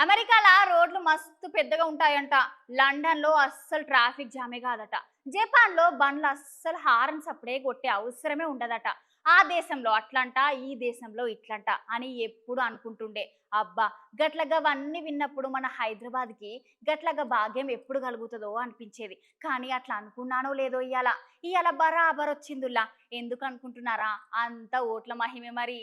అమెరికాలో రోడ్లు మస్తు పెద్దగా ఉంటాయంట. లండన్లో అస్సలు ట్రాఫిక్ జామే కాదట. జపాన్లో బండ్లు అస్సలు హారన్ సప్పుడే కొట్టే అవసరమే ఉండదట. ఆ దేశంలో అట్లంట, ఈ దేశంలో ఇట్లంట అని ఎప్పుడు అనుకుంటుండే. అబ్బా, గట్లగవన్నీ విన్నప్పుడు మన హైదరాబాద్కి గట్లగా భాగ్యం ఎప్పుడు కలుగుతుందో అనిపించేది. కానీ అట్లా అనుకున్నానో లేదో ఇవాళ బరాబర్ వచ్చిందిలా. ఎందుకు అనుకుంటున్నారా? అంత ఓట్ల మహిమే మరి.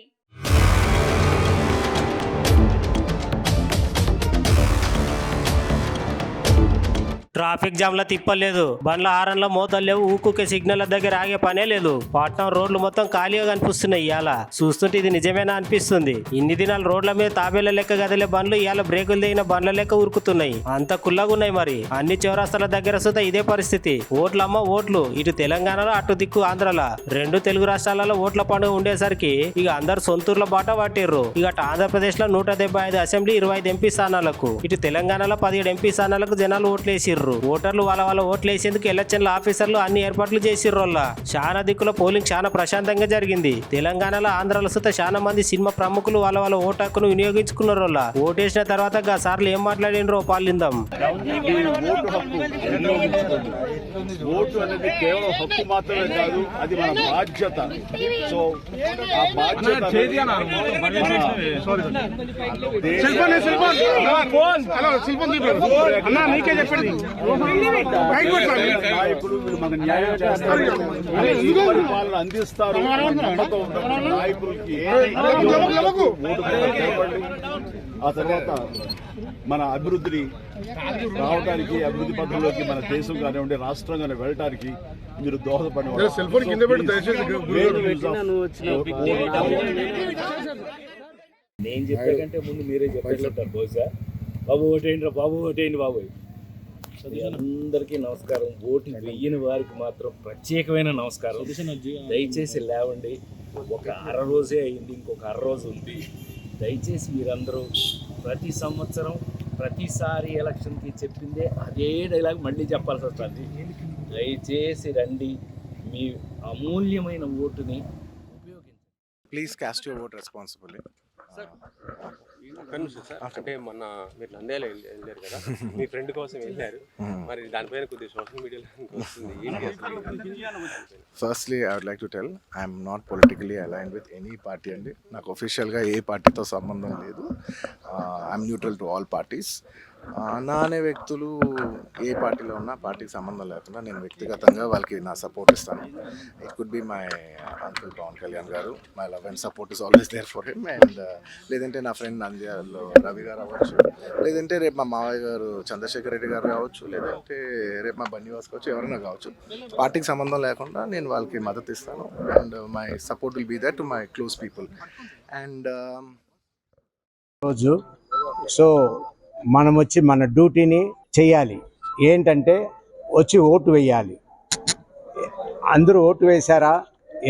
ట్రాఫిక్ జామ్ లా తిప్పలేదు, బండ్ల హారన్ల మోతలు లేవు, ఊకుకే సిగ్నల్ దగ్గర ఆగే పనే లేదు. పట్నం రోడ్లు మొత్తం ఖాళీగా కనిపిస్తున్నాయి. ఇవాళ చూస్తుంటే ఇది నిజమేనా అనిపిస్తుంది. ఇన్ని దినాలు రోడ్ల మీద తాబేళ్ల లెక్క కదిలే బండ్లు ఇవాళ బ్రేకులు దిగిన బండ్ల లెక్క ఉరుకుతున్నాయి. అంత కుల్లగున్నాయి. మరి అన్ని చౌరస్తాల దగ్గర సుతా ఇదే పరిస్థితి. ఓట్లమ్మ ఓట్లు. ఇటు తెలంగాణలో అటు దిక్కు ఆంధ్రలో రెండు తెలుగు రాష్ట్రాలలో ఓట్ల పండుగ ఉండేసరికి ఇక అందరు సొంతూర్ల బాట పట్టిర్రు. ఇక ఆంధ్రప్రదేశ్ లో 175 అసెంబ్లీ 25 ఎంపీ స్థానాలకు, ఇటు తెలంగాణలో 17 ఎంపీ స్థానాలకు జనాలు ఓట్లేసిర్రు. ఓటర్లు వాళ్ళ ఓట్లేసేందుకు ఎలక్షన్ ఎఫీసర్లు అన్ని ఏర్పాట్లు చేసిర్రు. చాలా దిక్కుల పోలింగ్ చాలా ప్రశాంతంగా జరిగింది. తెలంగాణలో ఆంధ్రాలో సుత చాలా మంది సినిమా ప్రముఖులు వాళ్ళ ఓటు హక్కును వినియోగించుకున్నారు. ఓటేసిన తర్వాత సార్లు ఏం మాట్లాడినరో పాలిందాం. ఓటు అనేది కేవలం హక్కు మాత్రమే కాదు, అది మన బాధ్యత. సో ఆ బాధ్యత నాయకులు మన న్యాయం చేస్తారు, పరిపాలన అందిస్తారు. నాయకులకి ఆ తర్వాత మన అభివృద్ధిని రావడానికి, అభివృద్ధి పథంలోకి మన దేశం కానివ్వండి, రాష్ట్రం కానీ వెళ్ళటానికి మీరు దోహదపడి నేను చెప్పే కంటే ముందు మీరే చెప్పేస్తుంటారు బహుశా. బాబు ఓటేయండి, బాబు ఓటేయండి బాబు. అందరికీ నమస్కారం. ఓటు వెయ్యని వారికి మాత్రం ప్రత్యేకమైన నమస్కారం. దయచేసి లేవండి. ఒక అర రోజే అయింది, ఇంకొక అర రోజు ఉంది. దయచేసి మీరందరూ ప్రతి సంవత్సరం ప్రతిసారి ఎలక్షన్కి చెప్పిందే అదే డైలాగ్ మళ్ళీ చెప్పాల్సి వస్తుంది. దయచేసి రండి, మీ అమూల్యమైన ఓటుని ఉపయోగించండి. Please cost your vote responsibly. అంటే మొన్న మీరు నంద్యాల వెళ్ళారు కదా, మీ ఫ్రెండ్ కోసం వెళ్ళారు, మరి దానిపైన కొద్దిగా సోషల్ మీడియాలో firstly I would like to tell I'm not politically aligned with any party అండి. నాకు ఒఫిషియల్గా ఏ పార్టీతో సంబంధం లేదు. I'm neutral to all parties. నా అనే వ్యక్తులు ఏ పార్టీలో ఉన్నా పార్టీకి సంబంధం లేకుండా నేను వ్యక్తిగతంగా వాళ్ళకి నా సపోర్ట్ ఇస్తాను. It could be my uncle Pavan Kalyan garu. My love and support is always there for him. And లేదంటే నా ఫ్రెండ్ నంద్యాలలో రవి గారు అవ్వచ్చు, లేదంటే రేపు మా మావయ్య గారు చంద్రశేఖర్ రెడ్డి గారు కావచ్చు, లేదంటే రేపు మా బన్నివాస్ కావచ్చు, ఎవరైనా కావచ్చు. పార్టీకి సంబంధం లేకుండా నేను వాళ్ళకి మద్దతు ఇస్తాను. And my support will be that to my close people. And రోజు సో మనం వచ్చి మన డ్యూటీని చేయాలి. ఏంటంటే వచ్చి ఓటు వేయాలి. అందరూ ఓటు వేశారా?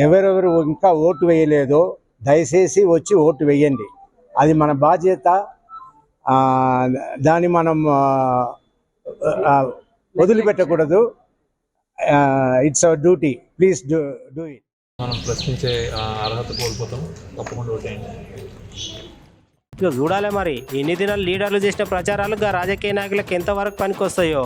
ఎవరెవరు ఇంకా ఓటు వేయలేదో దయచేసి వచ్చి ఓటు వేయండి. అది మన బాధ్యత. దాన్ని మనం వదిలిపెట్టకూడదు. It's our duty. Please do it. మనం ప్రశ్నించే అర్హత కోల్పోతాం. తప్పకుండా ఓటేయండి. ఇక చూడాలి మరి ఎన్ని దినాలు లీడర్లు చేసిన ప్రచారాలు రాజకీయ నాయకులకు ఎంతవరకు పనికొస్తాయో.